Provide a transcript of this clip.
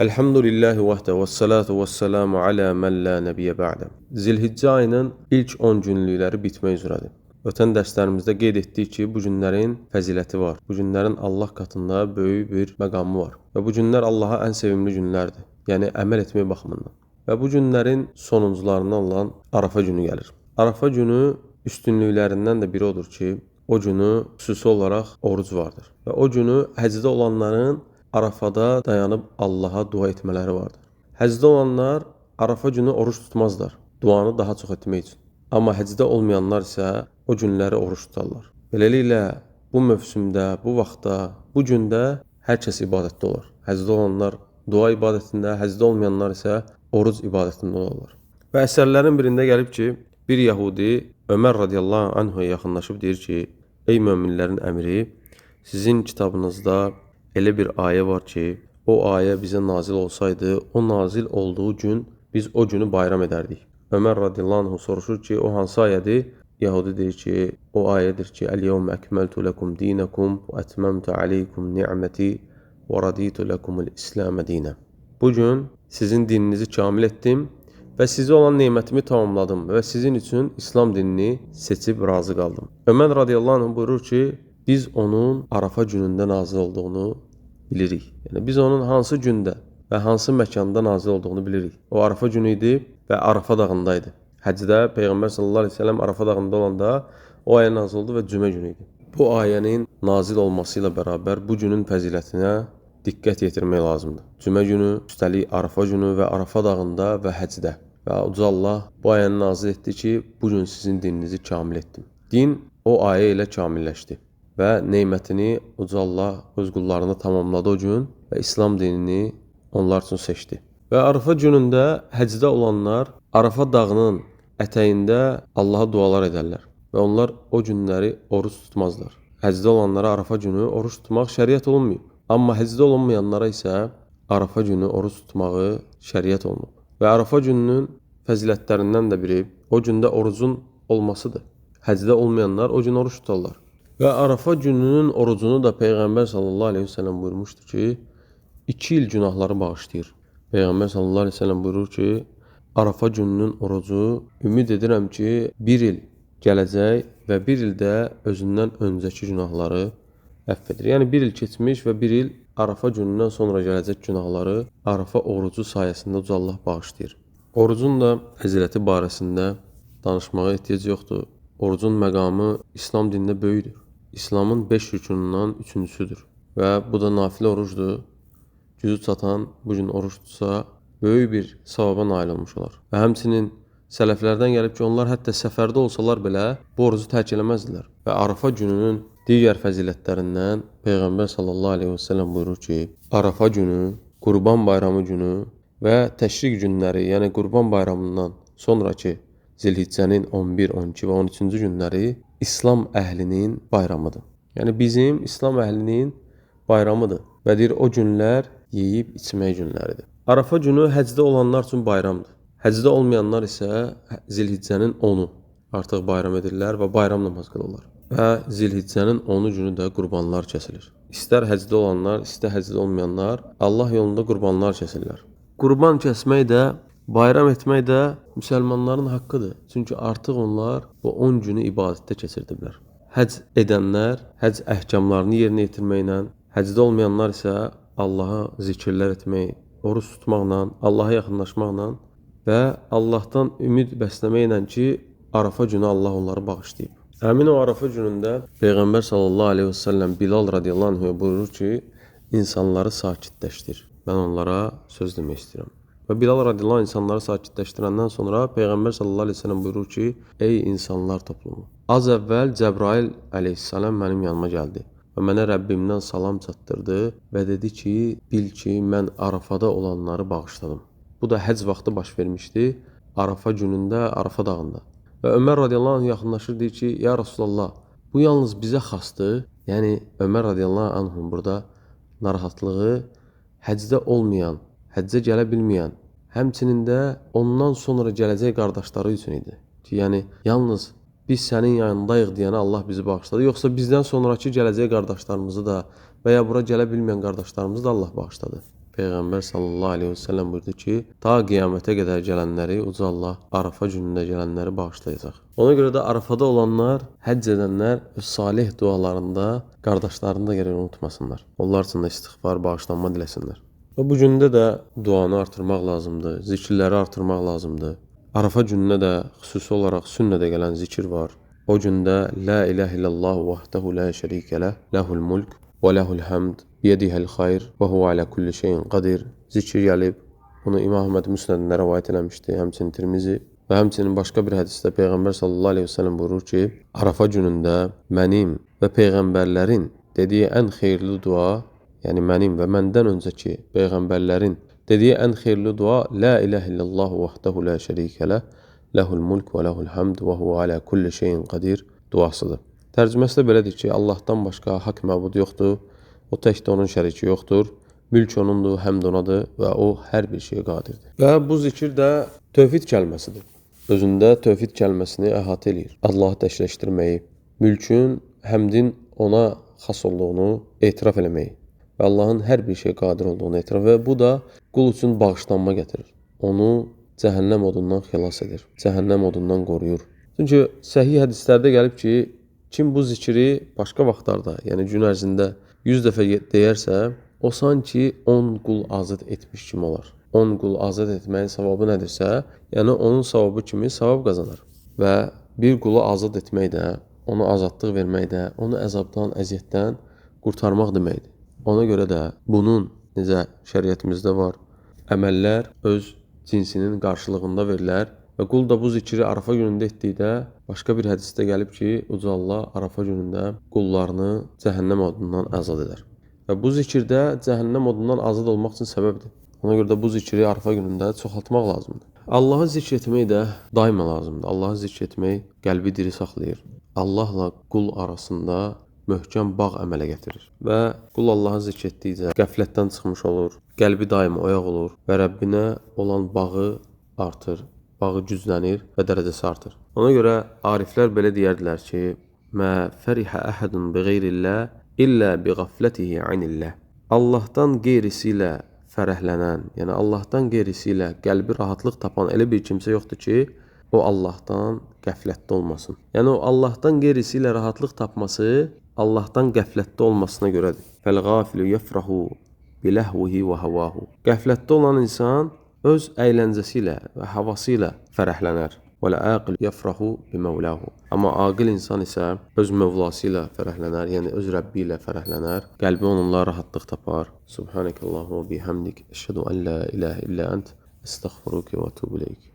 Elhamdülillahi vahdə və salatu və selamu alə mən la nəbiyyə ba'də. Zilhiccə ayının ilk 10 günlükləri bitmək üzrədir. Ötən dərslərimizdə qeyd etdik ki, bu günlərin fəziləti var. Bu günlərin Allah katında böyük bir məqamı var. Və bu günlər Allaha ən sevimli günlərdir. Yəni əməl etmək baxımından. Və bu günlərin sonuncularından olan Arafa günü gəlir. Arafa günü üstünlüklərindən də biri odur ki, o günü xüsusi olaraq oruc vardır. Və o günü həcdə olanların Arafada dayanıb Allaha dua etmələri vardır. Həcdə olanlar Arafa günü oruç tutmazlar, duanı daha çox etmək üçün. Amma həcdə olmayanlar isə o günləri oruç tutarlar. Beləliklə, bu mövsümdə, bu vaxtda, bu gündə hər kəs ibadətdə olur. Həcdə olanlar dua ibadətində, həcdə olmayanlar isə oruc ibadətində olurlar. Və əsərlərin birində gəlib ki, bir Yahudi Ömər radiyallahu anhuya yaxınlaşıb deyir ki, ey möminlərin əmiri, sizin kitabınızda elə bir ayə var ki, o ayə bizə nazil olsaydı, o nazil olduğu gün biz o günü bayram edərdik. Ömər radiyallahu anh soruşur ki, o hansı ayədir? Yahudi deyir ki, o ayədir ki, Əl-yevmə əkməltu ləkum dinəkum və ətməmtu aleykum ni'məti və raditu ləkumul İsləmə dinə. Bugün sizin dininizi kamil etdim və sizə olan nemətimi tamamladım və sizin üçün İslam dinini seçib razı qaldım. Ömər radiyallahu anh buyurur ki, biz onun Arafa günündə nazil olduğunu bilirik. Yəni biz onun hansı gündə və hansı məkanda nazil olduğunu bilirik. O Arafa günü idi və Arafa dağındaydı. Həcdə Peyğəmbər sallallahu əleyhi və səlləm Arafa dağında olanda o ayə nazil oldu və cümə günü idi. Bu ayənin nazil olması ilə bərabər bu günün fəzilətinə diqqət yetirmək lazımdır. Cümə günü, üstəlik Arafa günü və Arafa dağında və həcdə. Və Uca Allah bu ayəni nazil etdi ki, bu gün sizin dininizi kamil etdim. Din o ayə ilə kamilləşdi. Və neymətini Uca Allah öz qullarına tamamladı o gün və İslam dinini onlar üçün seçdi. Və Arafa günündə həcdə olanlar Arafa dağının ətəyində Allaha dualar edərlər və onlar o günləri oruç tutmazlar. Həcdə olanlara Arafa günü oruç tutmaq şəriət olunmayıb. Amma həcdə olunmayanlara isə Arafa günü oruç tutmağı şəriət olunub. Və Arafa gününün fəzilətlərindən də biri o gündə orucun olmasıdır. Həcdə olmayanlar o gün oruç tutarlar. Və Arafa gününün orucunu da Peyğəmbər sallallahu əleyhi və səlləm buyurmuşdu ki, 2 il günahları bağışlayır. Peyğəmbər sallallahu əleyhi və səlləm buyurur ki, Arafa gününün orucu ümid edirəm ki, 1 il gələcək və 1 ildə özündən öncəki günahları əfv edir. Yəni 1 il keçmiş və 1 il Arafa günündən sonra gələcək günahları Arafa orucu sayəsində Uca Allah bağışlayır. Orucun da fəziləti barəsində danışmağa ehtiyac yoxdur. Orucun məqamı İslam dinində böyükdür. İslamın 5 rükunundan üçüncüsüdür. Və bu da nafilə orucdur. Gücü çatan bugün oruç tutsa, böyük bir savaba nail olmuş olar. Və həmçinin sələflərdən gəlib ki, onlar hətta səfərdə olsalar belə bu orucu tərk eləməzdilər. Və Arafa gününün digər fəzilətlərindən Peyğəmbər sallallahu əleyhi və səlləm buyurur ki, Arafa günü, Qurban bayramı günü və təşrik günləri, yəni Qurban bayramından sonraki Zilhiccənin 11, 12 və 13-cü günləri İslam əhlinin bayramıdır. Yəni bizim İslam əhlinin bayramıdır. Və deyir, o günlər yeyib içmək günləridir. Arafa günü həcdə olanlar üçün bayramdır. Həcdə olmayanlar isə Zilhiccənin 10-u artıq bayram edirlər və bayram namazı qılırlar. Və Zilhiccənin 10-u günü də qurbanlar kəsilir. İstər həcdə olanlar, istər həcdə olmayanlar Allah yolunda qurbanlar kəsirlər. Qurban kəsmək də, bayram etmək də müsəlmanların haqqıdır. Çünki artıq onlar bu 10 günü ibadətdə keçirdiblər. Həcc edənlər həcc əhkamlarını yerinə yetirməklə, həcdə olmayanlar isə Allaha zikirlər etmək, oruç tutmaqla, Allaha yaxınlaşmaqla və Allahdan ümid bəsləməklə ki, Arafa günü Allah onları bağışlayıb. Həmin o Arafa günündə Peyğəmbər sallallahu əleyhi və səlləm Bilal radiyallahu anhuya buyurur ki, insanları sakitləşdir. Mən onlara söz demək istəyirəm. Və Bilal radiyallahu anh insanları sakitləşdirəndən sonra Peyğəmbər sallallahu əleyhi və səlləm buyurur ki, ey insanlar toplumu. Az əvvəl Cəbrail əleyhissalam mənim yanıma gəldi və mənə Rəbbimdən salam çatdırdı və dedi ki, bil ki, mən Arafada olanları bağışladım. Bu da həcc vaxtı baş vermişdi, Arafa günündə, Arafa dağında. Və Ömər radiyallahu anh yaxınlaşır, deyir ki, ya Rasulallah, bu yalnız bizə xasdır. Yəni Ömər radiyallahu anhın burada narahatlığı həcdə olmayan, həccə gələ bilməyən, həmçinin də ondan sonra gələcək qardaşları üçün idi. Ki, yəni, yalnız biz sənin yanındayıq deyənə Allah bizi bağışladı. Yoxsa bizdən sonraki gələcək qardaşlarımızı da və ya bura gələ bilməyən qardaşlarımızı da Allah bağışladı. Peyğəmbər sallallahu əleyhi və səlləm buyurdu ki, ta qiyamətə qədər gələnləri Uca Allah Arafa günündə gələnləri bağışlayacaq. Ona görə də Arafada olanlar, həcc edənlər öz salih dualarında qardaşlarını da gərək unutmasınlar. Onlar üçün də istiğfar, bağışlanma diləsinlər. Və bu gündə də duanı artırmaq lazımdır, zikirləri artırmaq lazımdır. Arafa gününə də xüsusi olaraq sünnədə gələn zikir var. O gündə La ilahe illallah vahdehu la şerike leh, lehul mulk və lehul hamd, biyedihəl xayr və huve alə kulli şeyin qadir zikir gəlib. Bunu İmam Əhməd Müsnədində rəvayət eləmişdi, həmçinin Tirmizi və həmçinin başqa bir hədisdə Peyğəmbər sallallahu əleyhi və səlləm buyurur ki, Arafa günündə mənim və peyğəmbərlərin dediyi ən xeyirli dua, yəni mənim və məndən öncəki peyğəmbərlərin dediyi ən xeyirli dua La ilahe illallah vahdehu la şerike leh, lehul mulk və lehul hamd və huve alə kulli şeyin qadir duasıdır. Tərcüməsi də belədir ki, Allahdan başqa haqq məbud yoxdur. O təkdə onun şəriki yoxdur. Mülk onundur, həmd onadır və o hər bir şeyə qadirdir. Və bu zikir də tövhid kəlməsidir. Özündə tövhid kəlməsini əhatə eləyir. Allahı təkləşdirməyi, mülkün, həmdin ona xas olduğunu etiraf eləməyi və Allahın hər bir şeyə qadir olduğunu etiraf və bu da qul üçün bağışlanma gətirir. Onu cəhənnəm odundan xilas edir, cəhənnəm odundan qoruyur. Çünki səhih hədislərdə gəlib ki, kim bu zikri başqa vaxtlarda, yəni gün ərzində 100 dəfə deyərsə, o sanki 10 qul azad etmiş kimi olar. 10 qul azad etməyin savabı nədirsə, yəni onun savabı kimi savab qazanar. Və bir qulu azad etmək də, ona azadlıq vermək də, onu əzabdan, əziyyətdən qurtarmaq deməkdir. Ona görə də bunun necə şəriətimizdə var, əməllər öz cinsinin qarşılığında verilər və qul da bu zikri Arafa günündə etdikdə başqa bir hədisdə gəlib ki, Uca Allah Arafa günündə qullarını cəhənnəm odundan azad edər. Və bu zikirdə cəhənnəm odundan azad olmaq üçün səbəbdir. Ona görə də bu zikri Arafa günündə çoxaltmaq lazımdır. Allahı zikr etmək də daima lazımdır. Allahı zikr etmək qəlbi diri saxlayır. Allahla qul arasında möhkəm bağ əmələ gətirir. Və qul Allahı zikr etdikcə qəflətdən çıxmış olur, qəlbi daima oyaq olur və Rəbbinə olan bağı artır. Bağı güclənir və dərəcəsi artır. Ona görə ariflər belə deyərdilər ki, Mə fərihə əhədun bi qeyrillah illə bi qaflətihi anillah. Allahdan qeyrisi ilə fərəhlənən, yəni Allahdan qeyrisi ilə qəlbi rahatlıq tapan elə bir kimsə yoxdur ki, o Allahdan qəflətdə olmasın. Yəni o Allahdan qeyrisi ilə rahatlıq tapması Allahdan qəflətdə olmasına görədir. Fəl-qafilu yəfrahu biləhvihi və havahu. Qəflətdə olan insan öz əyləncəsi ilə və havası ilə fərəhlənər. Vəl-aqil yəfrahu bimevlahu. Amma aqil insan isə öz mövlası ilə fərəhlənər, yəni öz Rəbbi ilə fərəhlənər. Qəlbi onunla rahatlıq tapar. Subhanəkəllahu və bihamdik. Əşhədu an la ilahə illə ənt. Estəğfiruke və etûbu ileyk.